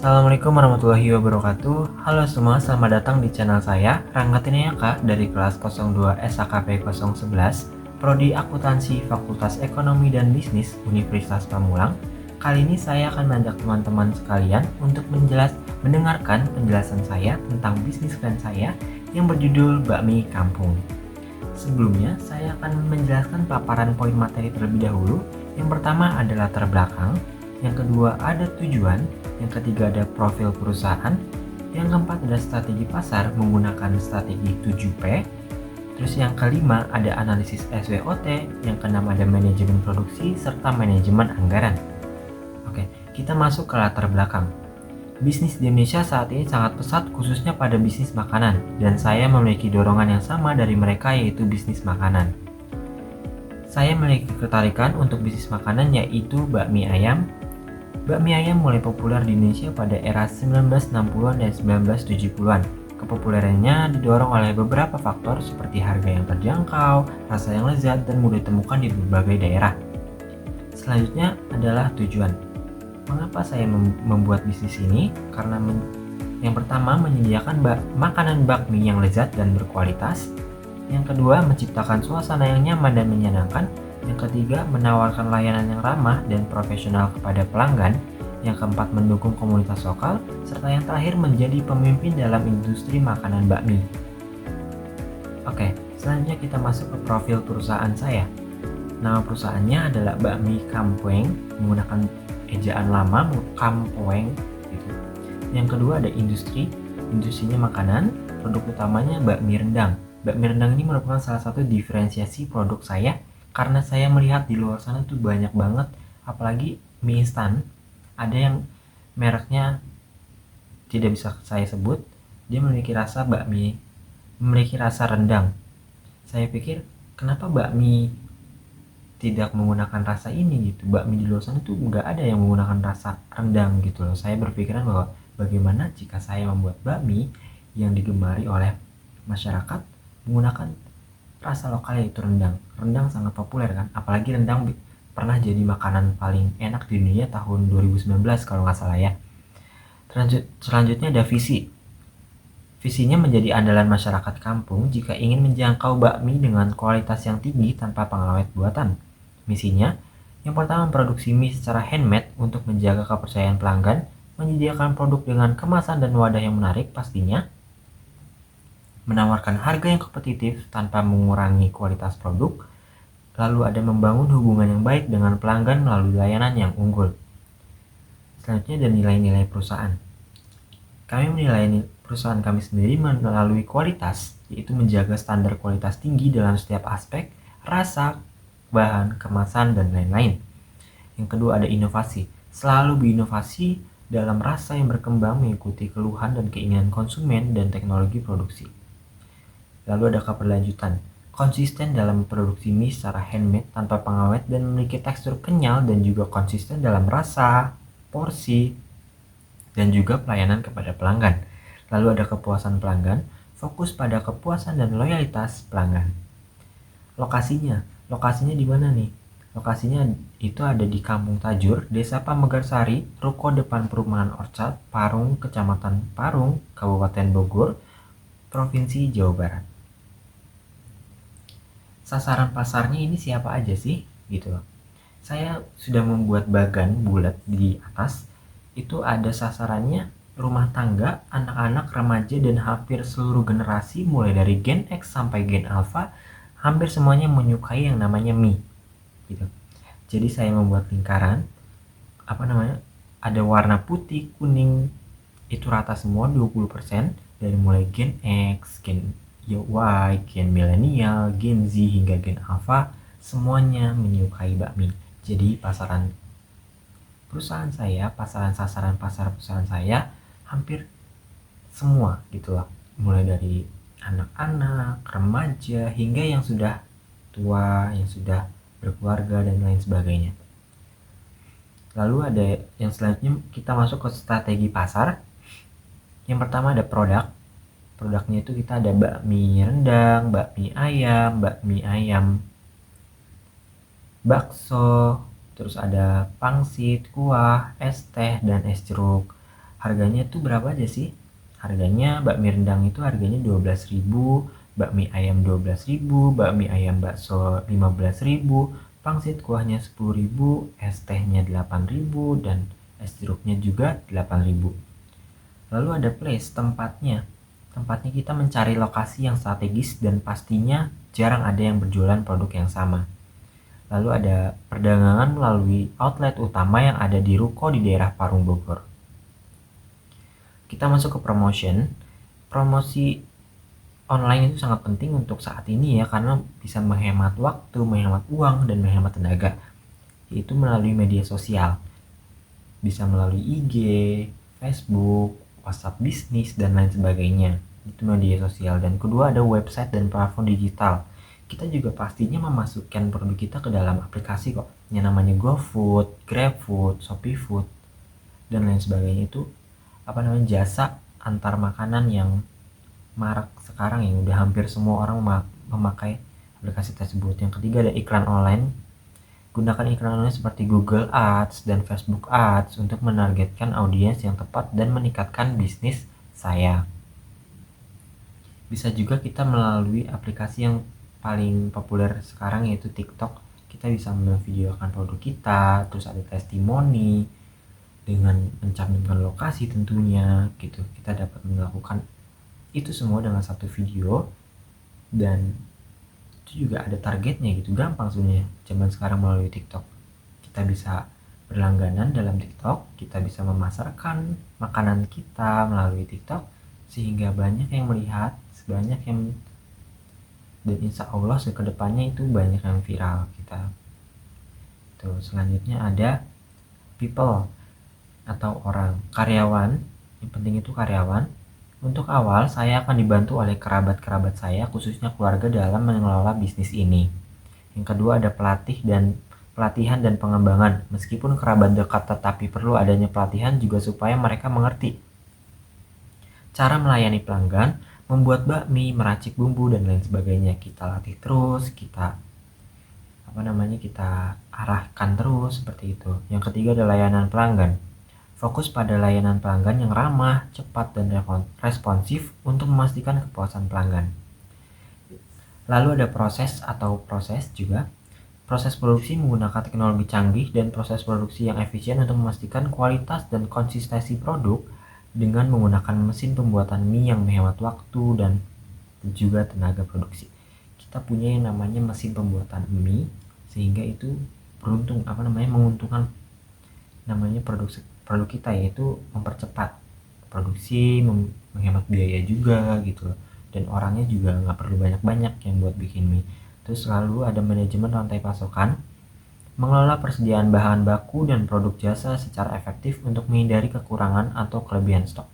Assalamualaikum warahmatullahi wabarakatuh. Halo semua, selamat datang di channel saya, Rangga Tinayaka dari kelas 02 SAKP 011, Prodi Akuntansi Fakultas Ekonomi dan Bisnis Universitas Pamulang. Kali ini saya akan mengajak teman-teman sekalian untuk mendengarkan penjelasan saya tentang bisnis plan saya yang berjudul Bakmi Kampung. Sebelumnya, saya akan menjelaskan paparan poin materi terlebih dahulu. Yang pertama adalah latar belakang, yang kedua ada tujuan, yang ketiga ada profil perusahaan, yang keempat ada strategi pasar menggunakan strategi 7P, terus yang kelima ada analisis SWOT, yang keenam ada manajemen produksi, serta manajemen anggaran. Oke, kita masuk ke latar belakang. Bisnis di Indonesia saat ini sangat pesat khususnya pada bisnis makanan, dan saya memiliki dorongan yang sama dari mereka yaitu bisnis makanan. Saya memiliki ketertarikan untuk bisnis makanan yaitu bakmi ayam. Bakmi ayam mulai populer di Indonesia pada era 1960-an dan 1970-an. Kepopulerannya didorong oleh beberapa faktor seperti harga yang terjangkau, rasa yang lezat, dan mudah ditemukan di berbagai daerah. Selanjutnya adalah tujuan. Mengapa saya membuat bisnis ini? Karena yang pertama menyediakan makanan bakmi yang lezat dan berkualitas. Yang kedua menciptakan suasana yang nyaman dan menyenangkan. Yang ketiga, menawarkan layanan yang ramah dan profesional kepada pelanggan. Yang keempat, mendukung komunitas lokal. Serta yang terakhir, menjadi pemimpin dalam industri makanan bakmi. Oke, selanjutnya kita masuk ke profil perusahaan saya. Nama perusahaannya adalah Bakmi Kampung, menggunakan ejaan lama Kampung gitu. Yang kedua ada industrinya makanan. Produk utamanya bakmi rendang. Bakmi rendang ini merupakan salah satu diferensiasi produk saya, karena saya melihat di luar sana tuh banyak banget, apalagi mie instan, ada yang mereknya tidak bisa saya sebut, dia memiliki rasa bakmi, memiliki rasa rendang. Saya pikir kenapa bakmi tidak menggunakan rasa ini gitu, bakmi di luar sana tuh nggak ada yang menggunakan rasa rendang gitu loh. Saya berpikiran bahwa bagaimana jika saya membuat bakmi yang digemari oleh masyarakat menggunakan rasa lokal yaitu rendang. Rendang sangat populer kan, apalagi rendang pernah jadi makanan paling enak di dunia tahun 2019 kalau nggak salah ya. Selanjutnya ada visi. Visinya menjadi andalan masyarakat kampung jika ingin menjangkau bakmi dengan kualitas yang tinggi tanpa pengawet buatan. Misinya, yang pertama memproduksi mie secara handmade untuk menjaga kepercayaan pelanggan, menyediakan produk dengan kemasan dan wadah yang menarik pastinya, menawarkan harga yang kompetitif tanpa mengurangi kualitas produk, lalu ada membangun hubungan yang baik dengan pelanggan melalui layanan yang unggul. Selanjutnya ada nilai-nilai perusahaan. Kami menilai perusahaan kami sendiri melalui kualitas, yaitu menjaga standar kualitas tinggi dalam setiap aspek, rasa, bahan, kemasan, dan lain-lain. Yang kedua ada inovasi. Selalu berinovasi dalam rasa yang berkembang mengikuti keluhan dan keinginan konsumen dan teknologi produksi. Lalu ada keberlanjutan, konsisten dalam produksi mie secara handmade tanpa pengawet dan memiliki tekstur kenyal dan juga konsisten dalam rasa, porsi, dan juga pelayanan kepada pelanggan. Lalu ada kepuasan pelanggan, fokus pada kepuasan dan loyalitas pelanggan. Lokasinya di mana nih? Lokasinya itu ada di Kampung Tajur, Desa Pamegarsari, Ruko depan Perumahan Orchard, Parung, Kecamatan Parung, Kabupaten Bogor, Provinsi Jawa Barat. Sasaran pasarnya ini siapa aja sih gitu loh. Saya sudah membuat bagan bulat di atas, itu ada sasarannya rumah tangga, anak-anak, remaja, dan hampir seluruh generasi mulai dari Gen X sampai Gen Alpha, hampir semuanya menyukai yang namanya mie gitu. Jadi saya membuat lingkaran ada warna putih, kuning, itu rata semua 20%, dari mulai Gen X, Gen Y, Gen milenial, Gen Z hingga Gen Alpha, semuanya menyukai bakmi. Jadi sasaran pasar perusahaan saya hampir semua gitu lah, mulai dari anak-anak, remaja, hingga yang sudah tua, yang sudah berkeluarga, dan lain sebagainya. Lalu ada yang selanjutnya, kita masuk ke strategi pasar. Yang pertama ada produknya itu kita ada bakmi rendang, bakmi ayam, bakso, terus ada pangsit, kuah, es teh, dan es jeruk. harganya tuh berapa aja sih? Harganya bakmi rendang itu harganya 12.000, bakmi ayam 12.000, bakmi ayam bakso 15.000, pangsit kuahnya 10.000, es tehnya 8.000, dan es jeruknya juga 8.000. Lalu ada place, tempatnya. Tempatnya kita mencari lokasi yang strategis dan pastinya jarang ada yang berjualan produk yang sama. Lalu ada perdagangan melalui outlet utama yang ada di ruko di daerah Parung Bogor. Kita masuk ke promotion. Promosi online itu sangat penting untuk saat ini ya, karena bisa menghemat waktu, menghemat uang, dan menghemat tenaga. Yaitu melalui media sosial. Bisa melalui IG, Facebook, WhatsApp bisnis, dan lain sebagainya. Itu media sosial. Dan kedua ada website dan platform digital. Kita juga pastinya memasukkan produk kita ke dalam aplikasi kok. Yang namanya GoFood, GrabFood, ShopeeFood, dan lain sebagainya. Itu jasa antar makanan yang marak sekarang, yang udah hampir semua orang memakai aplikasi tersebut. Yang ketiga ada iklan online. Gunakan iklan online seperti Google Ads dan Facebook Ads untuk menargetkan audiens yang tepat dan meningkatkan bisnis saya. Bisa juga kita melalui aplikasi yang paling populer sekarang yaitu TikTok. Kita bisa memvideokan produk kita, terus ada testimoni dengan mencantumkan lokasi tentunya gitu. Kita dapat melakukan itu semua dengan satu video, dan itu juga ada targetnya gitu. Gampang sebenarnya zaman sekarang melalui TikTok. Kita bisa berlangganan dalam TikTok, kita bisa memasarkan makanan kita melalui TikTok sehingga banyak yang melihat, sebanyak yang, dan insya Allah kedepannya itu banyak yang viral kita. Tuh, selanjutnya ada people atau orang, karyawan. Yang penting itu karyawan. Untuk awal, saya akan dibantu oleh kerabat-kerabat saya, khususnya keluarga, dalam mengelola bisnis ini. Yang kedua ada pelatihan dan pengembangan. Meskipun kerabat dekat, tetapi perlu adanya pelatihan juga supaya mereka mengerti cara melayani pelanggan, membuat bakmi, meracik bumbu, dan lain sebagainya. Kita latih terus, kita arahkan terus seperti itu. Yang ketiga ada layanan pelanggan. Fokus pada layanan pelanggan yang ramah, cepat, dan responsif untuk memastikan kepuasan pelanggan. Lalu ada proses juga. Proses produksi menggunakan teknologi canggih dan proses produksi yang efisien untuk memastikan kualitas dan konsistensi produk dengan menggunakan mesin pembuatan mie yang menghemat waktu dan juga tenaga produksi. Kita punya yang namanya mesin pembuatan mie sehingga itu menguntungkan produk kita, yaitu mempercepat produksi, menghemat biaya juga gitu, dan orangnya juga nggak perlu banyak-banyak yang buat bikin mie. Terus lalu ada manajemen rantai pasokan, mengelola persediaan bahan baku dan produk jasa secara efektif untuk menghindari kekurangan atau kelebihan stok.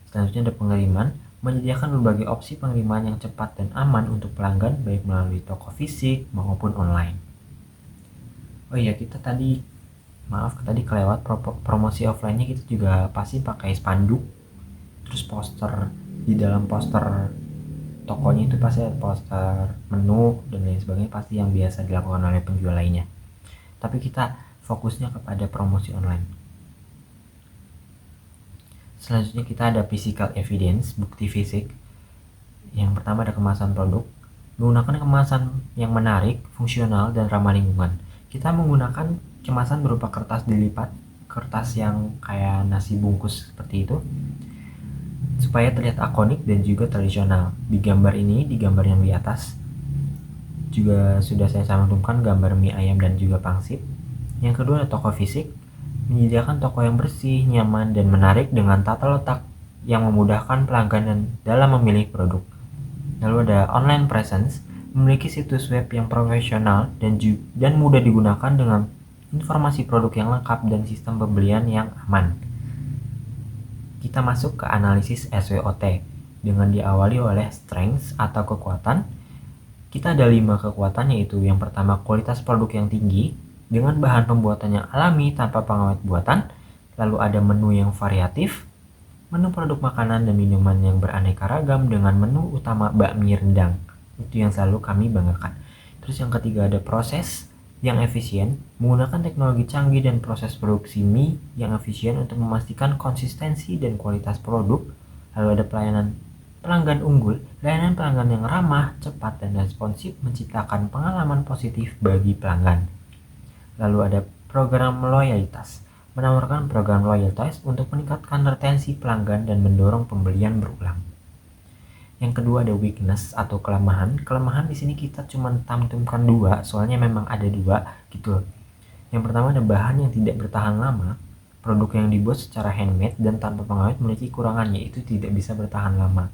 Selanjutnya ada pengiriman, menyediakan berbagai opsi pengiriman yang cepat dan aman untuk pelanggan baik melalui toko fisik maupun online. Oh iya, tadi kelewat promosi offline-nya. Kita juga pasti pakai spanduk, terus poster. Di dalam poster tokonya itu pasti ada poster menu dan lain sebagainya, pasti yang biasa dilakukan oleh penjual lainnya. Tapi kita fokusnya kepada promosi online. Selanjutnya kita ada physical evidence, bukti fisik. Yang pertama ada kemasan produk, menggunakan kemasan yang menarik, fungsional, dan ramah lingkungan. Kita menggunakan kemasan berupa kertas dilipat, kertas yang kayak nasi bungkus seperti itu, supaya terlihat ikonik dan juga tradisional. Di gambar yang di atas juga sudah saya cantumkan gambar mie ayam dan juga pangsit. Yang kedua ada toko fisik, menyediakan toko yang bersih, nyaman, dan menarik dengan tata letak yang memudahkan pelanggan dalam memilih produk. Lalu ada online presence, memiliki situs web yang profesional dan mudah digunakan dengan informasi produk yang lengkap dan sistem pembelian yang aman. Kita masuk ke analisis SWOT dengan diawali oleh strengths atau kekuatan. Kita ada 5 kekuatan, yaitu yang pertama kualitas produk yang tinggi dengan bahan pembuatan yang alami tanpa pengawet buatan. Lalu ada menu yang variatif, menu produk makanan dan minuman yang beraneka ragam dengan menu utama bakmi rendang. Itu yang selalu kami banggakan. Terus yang ketiga ada proses yang efisien, menggunakan teknologi canggih dan proses produksi mie yang efisien untuk memastikan konsistensi dan kualitas produk. Lalu ada pelayanan pelanggan unggul, layanan pelanggan yang ramah, cepat, dan responsif menciptakan pengalaman positif bagi pelanggan. Lalu ada program loyalitas, menawarkan program loyalitas untuk meningkatkan retensi pelanggan dan mendorong pembelian berulang. Yang kedua ada weakness atau kelemahan. Kelemahan di sini kita cuma cantumkan 2, soalnya memang ada 2 gitu. Yang pertama ada bahan yang tidak bertahan lama. Produk yang dibuat secara handmade dan tanpa pengawet memiliki kurangan, yaitu tidak bisa bertahan lama.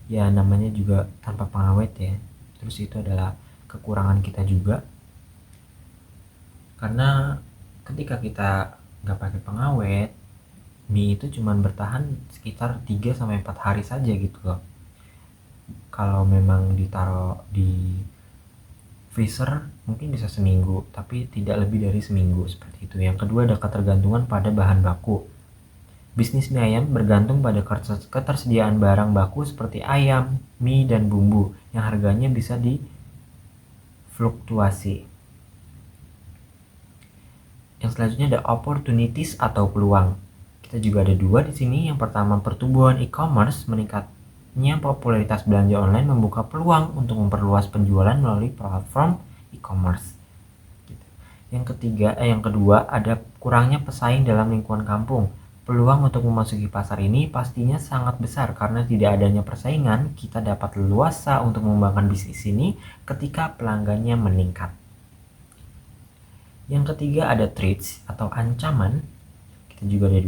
Ya namanya juga tanpa pengawet ya. Terus itu adalah kekurangan kita juga. Karena ketika kita nggak pakai pengawet, mie itu cuma bertahan sekitar 3-4 hari saja gitu loh. Kalau memang ditaruh di freezer mungkin bisa seminggu, tapi tidak lebih dari seminggu seperti itu. Yang kedua ada ketergantungan pada bahan baku. Bisnis mie ayam bergantung pada ketersediaan barang baku seperti ayam, mie, dan bumbu yang harganya bisa difluktuasi. Yang selanjutnya ada opportunities atau peluang. Kita juga ada 2 di sini. Yang pertama pertumbuhan e-commerce, meningkatnya popularitas belanja online membuka peluang untuk memperluas penjualan melalui platform e-commerce. Yang kedua ada kurangnya pesaing dalam lingkungan kampung. Peluang untuk memasuki pasar ini pastinya sangat besar karena tidak adanya persaingan. Kita dapat leluasa untuk mengembangkan bisnis ini ketika pelanggannya meningkat. Yang ketiga ada threats atau ancaman. Kita juga ada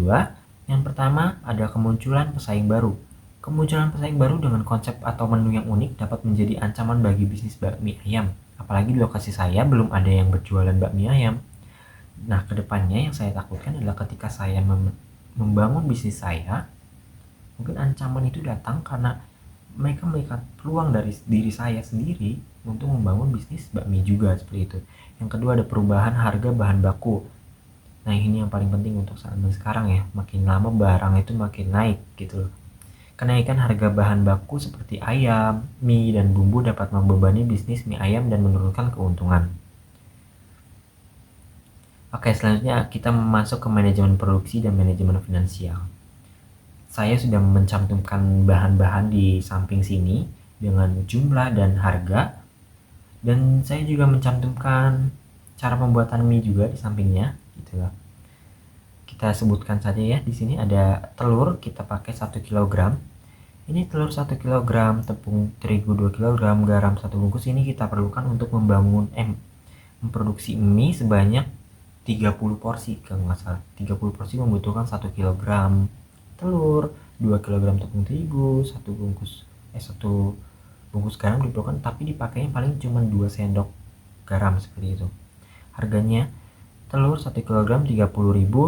2. Yang pertama ada kemunculan pesaing baru. Kemunculan pesaing baru dengan konsep atau menu yang unik dapat menjadi ancaman bagi bisnis bakmi ayam. Apalagi di lokasi saya belum ada yang berjualan bakmi ayam. Nah, kedepannya yang saya takutkan adalah ketika saya membangun bisnis saya, mungkin ancaman itu datang karena mereka melihat peluang dari diri saya sendiri untuk membangun bisnis bakmi juga seperti itu. Yang kedua ada perubahan harga bahan baku. Nah, ini yang paling penting untuk saat sekarang ya. Makin lama barang itu makin naik gitu loh. Kenaikan harga bahan baku seperti ayam, mie, dan bumbu dapat membebani bisnis mie ayam dan menurunkan keuntungan. Oke, selanjutnya kita masuk ke manajemen produksi dan manajemen finansial. Saya sudah mencantumkan bahan-bahan di samping sini dengan jumlah dan harga. Dan saya juga mencantumkan cara pembuatan mie juga di sampingnya gitu loh. Kita sebutkan saja ya, di sini ada telur, kita pakai 1 kg. Ini telur 1 kg, tepung terigu 2 kg, garam 1 bungkus. Ini kita perlukan untuk memproduksi mie sebanyak 30 porsi kalau nggak salah. 30 porsi membutuhkan 1 kg telur, 2 kg tepung terigu, 1 bungkus garam diperlukan, tapi dipakainya paling cuma 2 sendok garam seperti itu. Harganya telur 1 kg 30.000,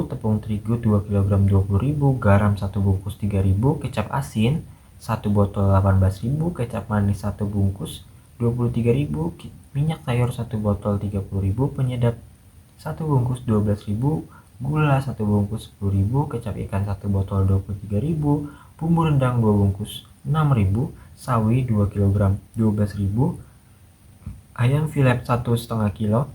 tepung terigu 2 kg 20.000, garam 1 bungkus 3.000, kecap asin 1 botol 18.000, kecap manis 1 bungkus 23.000, minyak sayur 1 botol 30.000, penyedap 1 bungkus 12.000, gula 1 bungkus 10.000, kecap ikan 1 botol 23.000, bumbu rendang 2 bungkus 6.000, sawi 2 kg 12.000, ayam fillet setengah kilo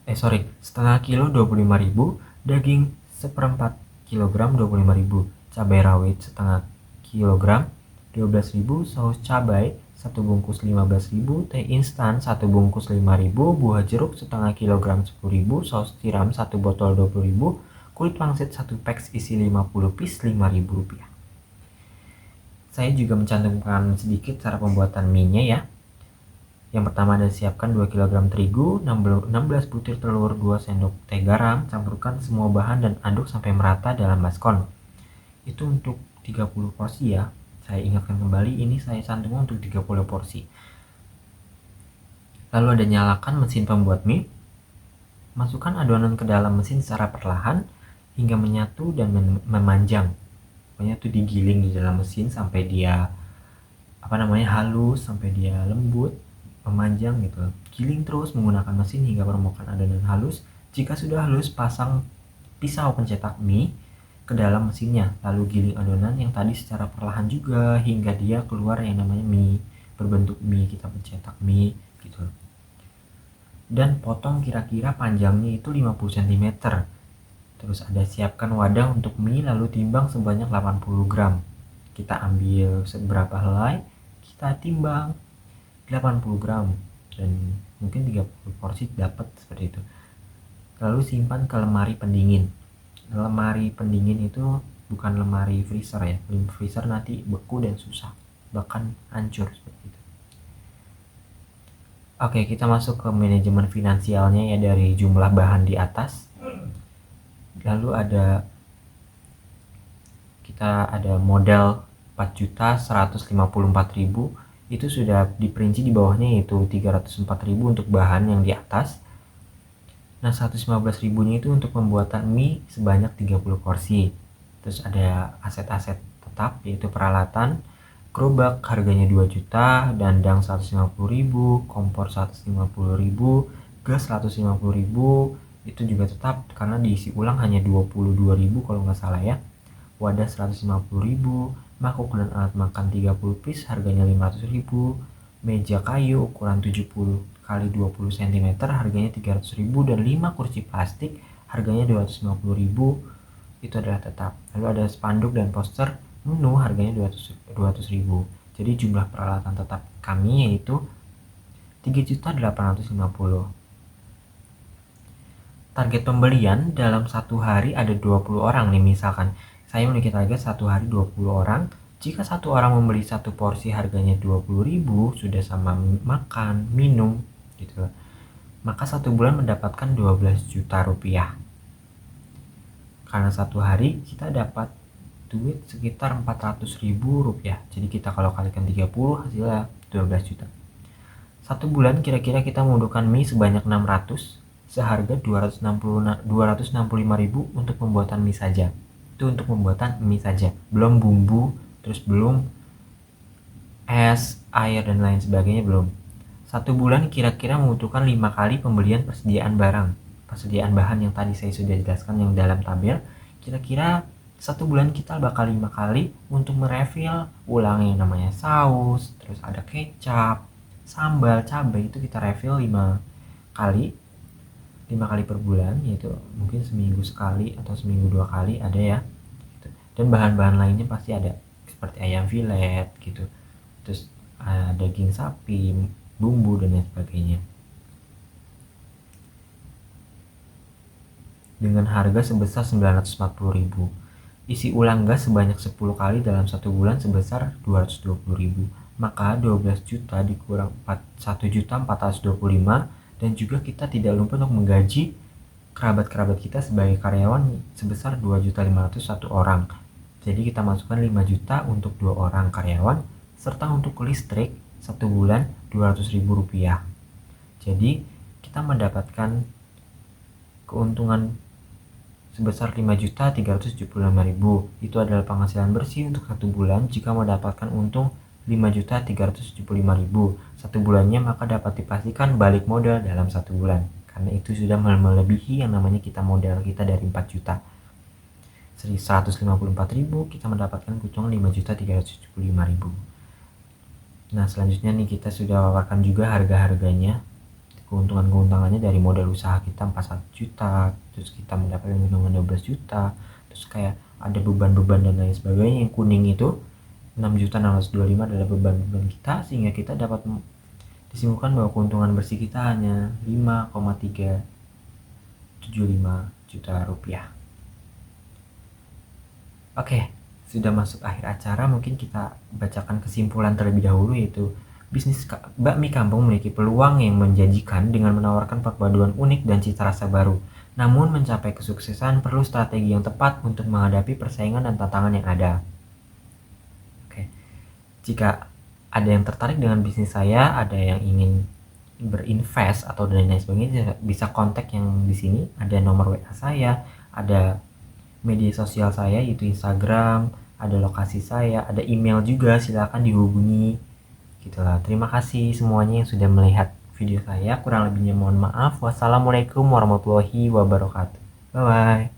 25.000, daging seperempat kilogram 25.000, cabai rawit setengah kilogram 12.000, saus cabai 1 bungkus 15.000, teh instan 1 bungkus 5.000, buah jeruk setengah kilogram 10.000, saus tiram 1 botol 20.000, kulit pangsit 1 packs isi 50 piece 5.000 rupiah. Saya juga mencantumkan sedikit cara pembuatan mie-nya ya. Yang pertama ada siapkan 2 kg terigu, 16 butir telur, 2 sendok teh garam, campurkan semua bahan dan aduk sampai merata dalam baskom. Itu untuk 30 porsi ya. Saya ingatkan kembali, ini saya cantumkan untuk 30 porsi. Lalu ada nyalakan mesin pembuat mie. Masukkan adonan ke dalam mesin secara perlahan hingga menyatu dan memanjang. Pokoknya itu digiling di dalam mesin sampai dia halus, sampai dia lembut, memanjang gitu. Giling terus menggunakan mesin hingga permukaan adonan halus. Jika sudah halus, pasang pisau pencetak mie ke dalam mesinnya, lalu giling adonan yang tadi secara perlahan juga hingga dia keluar yang namanya mie, berbentuk mie. Kita pencetak mie gitu. dan potong kira-kira panjangnya itu 50 cm. Terus ada siapkan wadah untuk mie lalu timbang sebanyak 80 gram. Kita ambil seberapa helai, kita timbang 80 gram dan mungkin 30 porsi dapat seperti itu. Lalu simpan ke lemari pendingin. Lemari pendingin itu bukan lemari freezer ya. Freezer nanti beku dan susah, bahkan hancur seperti itu. Oke, kita masuk ke manajemen finansialnya ya dari jumlah bahan di atas. Lalu kita ada modal 4.154.000, itu sudah diperinci di bawahnya yaitu 304.000 untuk bahan yang di atas. Nah, 115.000 nya itu untuk pembuatan mie sebanyak 30 porsi. Terus ada aset-aset tetap yaitu peralatan, gerobak harganya 2 juta, dandang 150.000, kompor 150.000, gas 150.000, itu juga tetap karena diisi ulang hanya 22.000 kalau nggak salah ya. Wadah 150.000, mangkuk dan alat makan 30 piece harganya 500.000, meja kayu ukuran 70 kali 20 cm harganya 300.000, dan 5 kursi plastik harganya 250.000, itu adalah tetap. Lalu ada spanduk dan poster menu harganya 200.000. Jadi jumlah peralatan tetap kami yaitu 3.850.000. Target pembelian dalam satu hari ada 20 orang nih, misalkan saya memiliki target satu hari 20 orang. Jika satu orang membeli satu porsi harganya 20.000, sudah sama makan, minum gitu, maka satu bulan mendapatkan 12 juta rupiah. Karena satu hari kita dapat duit sekitar 400.000 rupiah. Jadi kita kalau kalikan 30 hasilnya 12 juta. Satu bulan kira-kira kita membutuhkan mie sebanyak 600 seharga 265.000 untuk pembuatan mie saja. Itu untuk pembuatan mie saja, belum bumbu, terus belum es, air dan lain sebagainya belum. Satu bulan kira-kira membutuhkan 5 kali pembelian persediaan barang, persediaan bahan yang tadi saya sudah jelaskan yang dalam tabel. Kira-kira satu bulan kita bakal 5 kali untuk merefill ulang yang namanya saus, terus ada kecap, sambal, cabai, itu kita refill 5 kali per bulan, yaitu mungkin seminggu sekali atau seminggu 2 kali ada ya gitu. Dan bahan-bahan lainnya pasti ada seperti ayam filet gitu, terus daging sapi, bumbu dan lain sebagainya, dengan harga sebesar 940.000. Isi ulang gas sebanyak 10 kali dalam satu bulan sebesar 220.000. Maka 12 juta dikurang 1.425.000, dan juga kita tidak lupa untuk menggaji kerabat-kerabat kita sebagai karyawan sebesar 2.500.000 satu orang. Jadi kita masukkan 5 juta untuk 2 orang karyawan, serta untuk listrik satu bulan 200.000 rupiah. Jadi kita mendapatkan keuntungan sebesar 5.375.000. Itu adalah penghasilan bersih untuk satu bulan jika mendapatkan untung 5.375.000 satu bulannya, maka dapat dipastikan balik modal dalam satu bulan, karena itu sudah melebihi yang namanya kita modal kita dari 4 juta 154.000, kita mendapatkan keuntungan 5.375.000. Nah, selanjutnya nih kita sudah paparkan juga harga-harganya, keuntungannya dari modal usaha kita 41 juta, terus kita mendapatkan keuntungan 12 juta, terus kayak ada beban-beban dan lain sebagainya. Yang kuning itu 6.625 adalah beban-beban kita, sehingga kita dapat disimpulkan bahwa keuntungan bersih kita hanya 5,375 juta rupiah. Oke, sudah masuk akhir acara, mungkin kita bacakan kesimpulan terlebih dahulu, yaitu bisnis bakmi kampung memiliki peluang yang menjanjikan dengan menawarkan perpaduan unik dan cita rasa baru. Namun mencapai kesuksesan perlu strategi yang tepat untuk menghadapi persaingan dan tantangan yang ada. Jika ada yang tertarik dengan bisnis saya, ada yang ingin berinvest atau dan lain sebagainya, bisa kontak yang di sini. Ada nomor WA saya, ada media sosial saya yaitu Instagram, ada lokasi saya, ada email juga, silakan dihubungi. Gitulah. Terima kasih semuanya yang sudah melihat video saya. Kurang lebihnya mohon maaf. Wassalamualaikum warahmatullahi wabarakatuh. Bye bye.